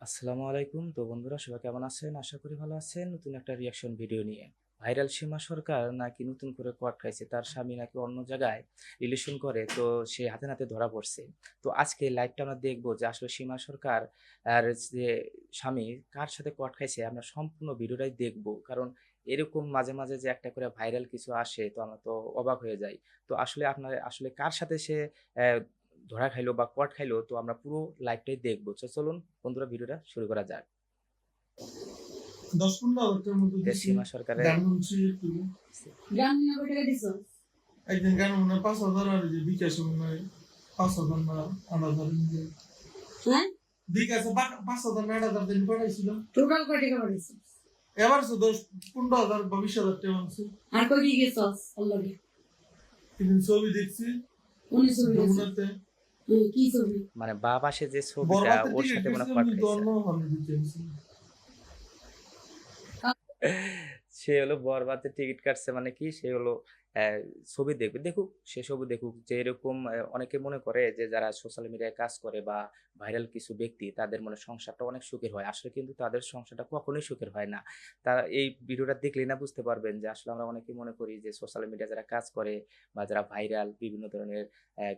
আসসালামু আলাইকুম। তো বন্ধুরা সবাই কেমন আছেন? আশা করি ভালো আছেন। নতুন একটা রিঅ্যাকশন ভিডিও নিয়ে। ভাইরাল সীমা সরকার নাকি নতুন করে কোয়াট খাইছে। তার স্বামী নাকি অন্য জায়গায় রিলেশন করে। তো সে হাতে নাতে ধরা পড়ছে। তো আজকে লাইভটা আমরা দেখব যে আসলে সীমা সরকার আর যে স্বামী কার সাথে কোয়াট খাইছে আমরা সম্পূর্ণ ভিডিওটাই দেখব। কারণ এরকম মাঝে, মাঝে যে একটা করে ভাইরাল কিছু আসে তো আমরা তো অবাক হয়ে যাই। তো আসলে আপনার আসলে কার সাথে সে অ্যা ধরা খাইলো বা কোয়াট খাইলো তো আমরা পুরো লাইভটাই দেখবো। তো চলুন বন্ধুরা ভিডিওটা শুরু করা যাক। ১০-১৫,০০০ টাকার মতো যে দিছি। সীমা সরকারের গান শুনছি একটু। গান না কয় টাকা দিছো? একদিন গান মনে হয় ৫,০০০ আর যে বিকাশে মনে হয় ৫,০০০ না ৮,০০০ মতো। হ্যাঁ? বিকাশে ৫,০০০ না ৮,০০০ দিন পাঠাইছিল। টোটাল কয় টাকা পাঠাইছো? এবার তো ১০-১৫,০০০ বা ২০,০০০ টাকা আনছে। আর কই দিয়ে গেছস আল্লাহকে? এদিন ছবি দেখছি কোন ছবি আছে? যমুনাতে। কি ছবি? মানে বাবাসে যে ছবিটা বরবাদের ওর টিকিট সাথে মনে হয় কিনছিলাম কোয়াট কিন্তু খাইছে। অন্য হলে দিতে হইছে। সে হলো বরবাদের টিকিট কাটছে মানে কি সে হলো ছবি দেখবে। দেখুক, সে ছবি দেখুক যে এরকম অনেকে মনে করে যে যারা সোশ্যাল মিডিয়ায় কাজ করে বা ভাইরাল কিছু ব্যক্তি তাদের মনে সংসারটা অনেক সুখের হয়। আসলে কিন্তু তাদের সংসারটা কখনোই সুখের হয় না। তারা এই ভিডিওটা দেখলেই না বুঝতে পারবেন যে আসলে আমরা অনেকেই মনে করি যে সোশ্যাল মিডিয়ায় যারা কাজ করে বা যারা ভাইরাল বিভিন্ন ধরনের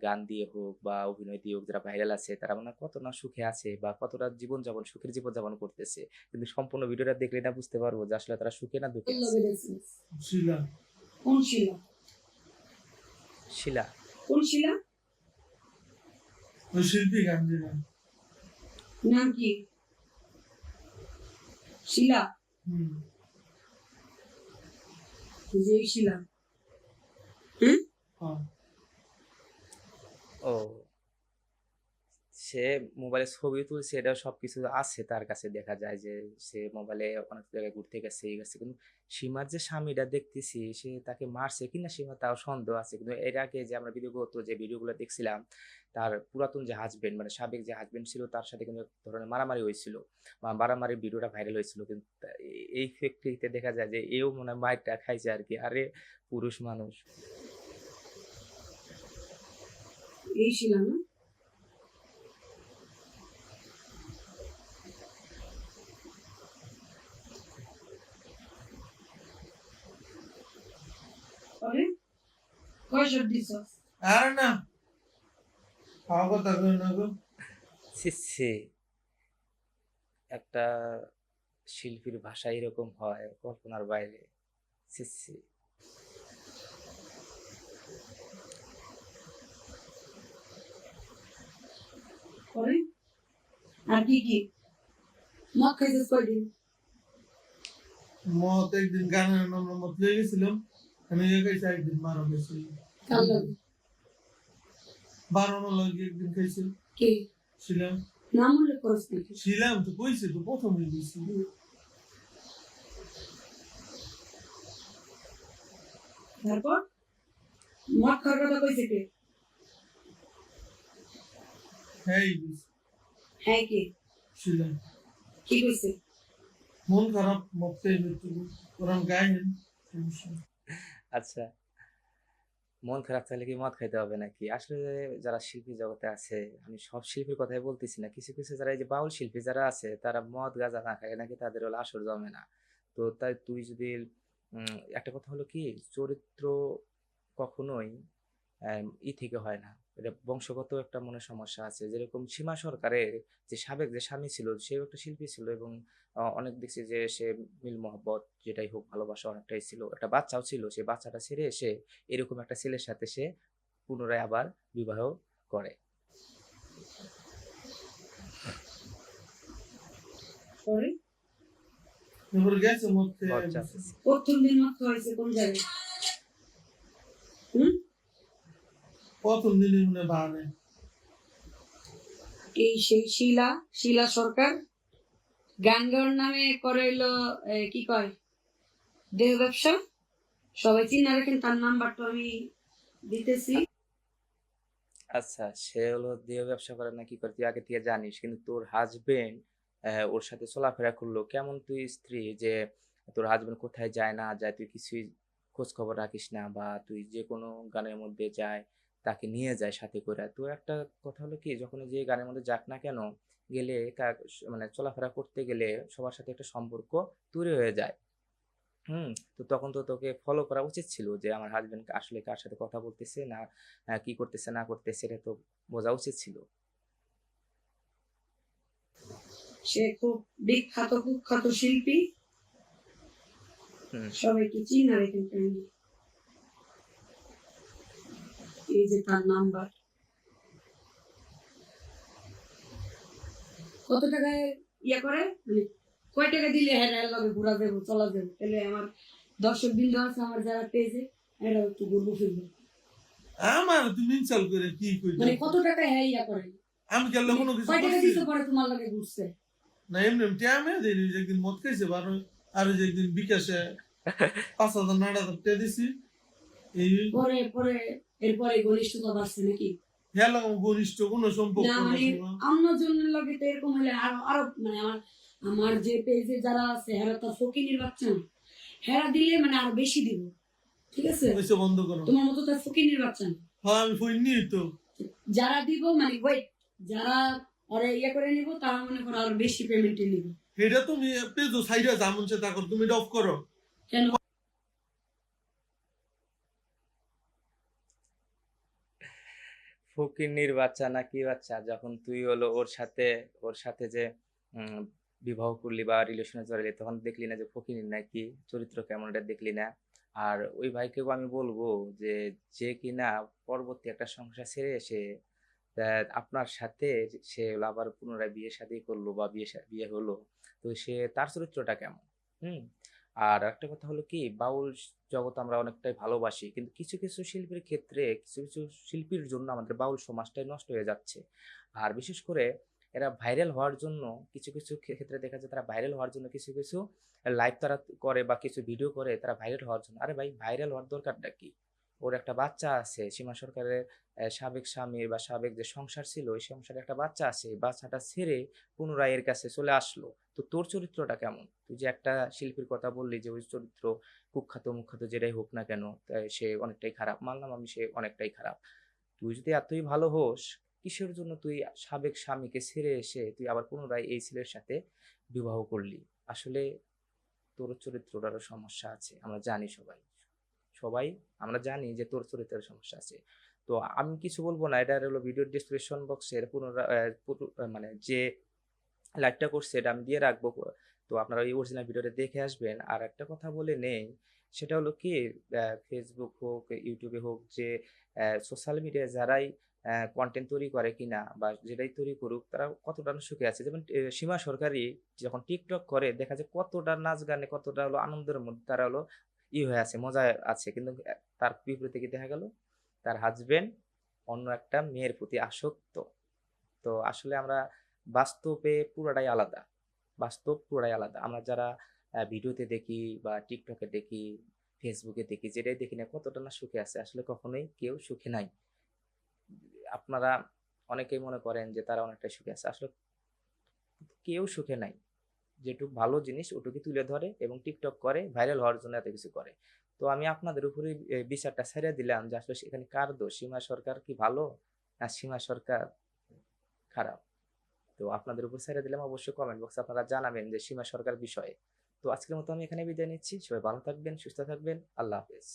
গান দিয়ে হোক বা অভিনয় দিয়ে হোক যারা ভাইরাল আছে তারা মনে হয় কত না সুখে আছে বা কতটা জীবনযাপন সুখের জীবনযাপন করতেছে। কিন্তু সম্পূর্ণ ভিডিওটা দেখলেই না বুঝতে পারবো যে আসলে তারা সুখে না দুঃখে আছে। আল্লাহকে দেখছিস? শিলা। কোন শিলা? শিলা। কোন শিলা? ওই শিল্পী গান যেটা। নাম কি? শিলা? হুম। যে শিলা? হ্যাঁ? হ্যাঁ। ও সে মোবাইলে ছবি তুলছে এটাও সবকিছু আছে তার কাছে দেখা যায় যে সে মোবাইলে অনেক জায়গায় ঘুরতে গেছে এই গেছে কিন্তু সীমার যে স্বামীটা দেখতেছি সে তাকে মারছে কিনা সীমা তাও সন্দেহ আছে কিন্তু এর আগে যে আমরা ভিডিওগত যে ভিডিওগুলো দেখছিলাম তার পুরাতন যে হাজবেন্ড মানে সাবেক যে হাজবেন্ড ছিল তার সাথে কিন্তু এক ধরনের মারামারি হয়েছিল বা মারামারির ভিডিওটা ভাইরাল হয়েছিল কিন্তু এই ফ্যাক্টরিতে দেখা যায় যে এও মনে হয় মাইরটা খাইছে আর কি আরে পুরুষ মানুষ। এই শিলা না? পরে কয় শট দিছস? আর না, খাওয়া কথা কই না গো। ছি ছি একটা শিল্পীর ভাষা এরকম হয় কল্পনার বাইরে। ছি, ছি। পরে আর কি কি? মদ খাইছিস কয়দিন? মত একদিন গানের নামে মত লয়ে গেছিলাম। আমি খাইছি একদিন মারা গেছি। কাল লাগে। ১২ লাগে একদিন খাইছি। কে? ছিলাম। নাম উল্লেখ করস নাকি? ছিলাম তো কইছি তো প্রথমে গেছি। তারপর মদ খাওয়ার কথা কইছে কে? হ্যাঁ গেছি। হ্যাঁ কে? ছিলাম। কি কইছে? মন খারাপ মত খেয়ে মৃত্যু ওরম গাইন সমস্যা। আচ্ছা, মন খারাপ থাকলে কি মদ খাইতে হবে নাকি? আসলে যারা শিল্পী জগতে আছে, আমি সব শিল্পীর কথাই বলতেছি না। কিছু, কিছু যারা এই যে বাউল শিল্পী যারা আছে, তারা মদ গাঁজা না খায় নাকি তাদের হলো আসর জমে না। তো তাই তুই যদি একটা কথা হলো কি চরিত্র কখনোই থেকে হয় না। এটা বংশগত একটা মনে সমস্যা আছে। যেরকম সীমা সরকারের যে সাবেক যে স্বামী ছিল, সেও একটা শিল্পী ছিল এবং অনেক দেখছি যে সে মিল মহব্বত যেটাই হোক ভালোবাসা অনেকটাই ছিল। একটা বাচ্চাও ছিল। সেই বাচ্চাটা ছেড়ে এসে এরকম একটা ছেলের সাথে সে পুনরায় আবার বিবাহ করে। পরে এবার গেছে মত খেয়ে লজ্জা গেছে। পেয়েছি। প্রথম দিন মদ খাওয়াইছে কোন জায়গায়? হুম? প্রথম দিনই মনে বাহানে। এই সেই শিলা শিলা সরকার গান গাওয়ার নামে করে হইলো কি কয় দেহ ব্যবসা। সবাই চিন্তা রাখেন তার নাম্বারটা আমি দিতেছি। আচ্ছা, সে হলো দেহ ব্যবসা করে না কি করে তুই আগে থেকে জানিস। কিন্তু তোর হাসব্যান্ড ওর সাথে চলাফেরা করলো। কেমন তুই স্ত্রী যে তোর হাসব্যান্ড কোথায় যায় না যায় তুই কিছুই খোঁজ খবর রাখিস না বা তুই যেকোনো গানের মধ্যে যায় তাকে নিয়ে যায় সাথে করে। তো একটা কথা হলো কি যখনই যে গানের মধ্যে যাক না কেন গেলে মানে চলাফেরা করতে গেলে সবার সাথে একটা সম্পর্ক তৈরি হয়ে যায়। হুম, তো তখন তো তোকে ফলো করা উচিত ছিল যে আমার হাজবেন্ড আসলে কার সাথে কথা বলতেছে না, কি করতেছে না করতেছে, এটা তো বোঝা উচিত ছিল। সে খুব বিখ্যাত কুখ্যাত শিল্পী, হুম। সবাইকে চিনা রেখে এই যে তার নাম্বার, কত টাকায় ইয়া করে, মানে কয় টাকা দিলে হ্যাঁ এর লগে ঘোরা যাবো চলা যাবো, তাহলে আমার দর্শক বিন্দু আছে আমার যারা পেয়েছে এরা একটু ঘুরবো ফিরবো, আমার তুমি ইনসাল করে কি কই মানে কত টাকা হ্যাঁ ইয়া করে, আমি কেন কোনো কিছু কয় টাকা করছি দিতে পরে তোমার লগে ঘুরছে। না, এমনি এমনি আমি দিই যে একদিন মদ খাইছে আর যে একদিন বিকাশে 5,000 9,000 টাকা দিছি এই পরে পরে এরপরে ঘনিষ্ঠতা বাড়ছে নাকি? হেলা ঘনিষ্ঠ কোনো সম্পর্ক না না মানে শোনা। আমার জন্য লগে তো এরকম হলে আরো আরো মানে আমার যে পেজে যারা আছে হেরা তো ফকিনির বাচ্চা না, হেরা দিলে মানে আরো বেশি দিব, ঠিক আছে? ওইসব বন্ধ করো। তোমার মতো তো ফকিনির বাচ্চা না। হ্যাঁ আমি ফইনি তো যারা দিব মানে ওয়েট, যারা ওরা ইয়ে করে নিব তারা মনে করো আরো বেশি পেমেন্টে নিব। এটা তুমি পেজো সাইডে যেমন সে তা করো, তুমি এটা অফ করো। কেন? ফকিন্নির বাচ্চা না কি বাচ্চা, যখন তুই হলো ওর সাথে যে উম, বিবাহ করলি বা রিলেশনে জড়ালি, তখন দেখলি না যে ফকিন্নির নাকি চরিত্র কেমন, এটা দেখলি না? আর ওই ভাইকেও আমি বলবো যে যে কিনা পরবর্তী একটা সংসার ছেড়ে এসে আপনার সাথে সে হলো আবার পুনরায় বিয়ে শাদী করলো বা বিয়ে হলো, তো সে তার চরিত্রটা কেমন? হুম। আর একটা কথা হলো কি, বাউল জগৎ আমরা অনেকটাই ভালোবাসি, কিন্তু কিছু কিছু শিল্পীর ক্ষেত্রে কিছু কিছু শিল্পীর জন্য আমাদের বাউল সমাজটাই নষ্ট হয়ে যাচ্ছে। আর বিশেষ করে এরা ভাইরাল হওয়ার জন্য, কিছু কিছু ক্ষেত্রে দেখা যায় তারা ভাইরাল হওয়ার জন্য কিছু কিছু লাইভ তারা করে বা কিছু ভিডিও করে তারা ভাইরাল হওয়ার জন্য। আরে ভাই, ভাইরাল হওয়ার দরকারটা কি? ওর একটা বাচ্চা আছে, সীমা সরকারের সাবেক স্বামীর বা সাবেক যে সংসার ছিল ওই সংসারে একটা বাচ্চা আছে, এই বাচ্চাটা ছেড়ে পুনরায় এর কাছে চলে আসলো। তো তোর চরিত্রটা কেমন? তুই যে একটা শিল্পীর কথা বললি যে ওই চরিত্র কুখ্যাত মুখ্যাত যেটাই হোক না কেন, তাই সে অনেকটাই খারাপ, মানলাম আমি সে অনেকটাই খারাপ। তুই যদি এতই ভালো হোস, কিসের জন্য তুই সাবেক স্বামীকে ছেড়ে এসে তুই আবার পুনরায় এই ছেলের সাথে বিবাহ করলি? আসলে তোর চরিত্রটারও সমস্যা আছে, আমরা জানি সবাই, সবাই আমরা জানি যে তোর চরিত্রের সমস্যা আছে। তো আমি কিছু বলবো না, এটা হলো ভিডিও ডিসক্রিপশন বক্সের মানে যে লাইভটা করছে এটা আমি দিয়ে রাখবো। তো আপনারা এই অরিজিনাল ভিডিওটা দেখে আসবেন। আর একটা কথা বলে নেই, সেটা হলো কি, ফেসবুক হোক ইউটিউবে হোক, যে সোশ্যাল মিডিয়ায় যারাই কন্টেন্ট তৈরি করে কিনা বা যেটাই তৈরি করুক, তারা কতটা না সুখে আছে। যেমন সীমা সরকারি যখন টিকটক করে দেখা যায় কতটা নাচ গানে, কতটা হলো আনন্দের মধ্যে তারা হলো হয়ে আছে, মজায় আছে, কিন্তু তার বিপরীতে কি দেখা গেল, তার হাজবেন্ড অন্য একটা মেয়ের প্রতি আসক্ত। তো আসলে আমরা বাস্তবে পুরোটাই আলাদা, বাস্তব পুরোটাই আলাদা। আমরা যারা ভিডিওতে দেখি বা টিকটকে দেখি, ফেসবুকে দেখি, যেটাই দেখি না কতটা না সুখে আছে, আসলে কখনোই কেউ সুখে নাই। আপনারা অনেকেই মনে করেন যে তারা অনেকটাই সুখে আছে, আসলে কেউ সুখে নাই। যেটুকু ভালো জিনিস ওটুকু তুলে ধরে এবং টিকটক করে, ভাইরাল হওয়ার জন্য এত কিছু করে। তো আমি আপনাদের উপরে বিচারটা ছেড়ে দিলাম যে আসলে সেখানে কার দোষ, সীমা সরকার কি ভালো না সীমা সরকার খারাপ? তো আপনাদের উপর ছেড়ে দিলাম, অবশ্যই কমেন্ট বক্সে আপনারা জানাবেন যে সীমা সরকার বিষয়ে। তো আজকের মতো আমি এখানে বিদায় নিচ্ছি, সবাই ভালো থাকবেন, সুস্থ থাকবেন, আল্লাহ হাফেজ।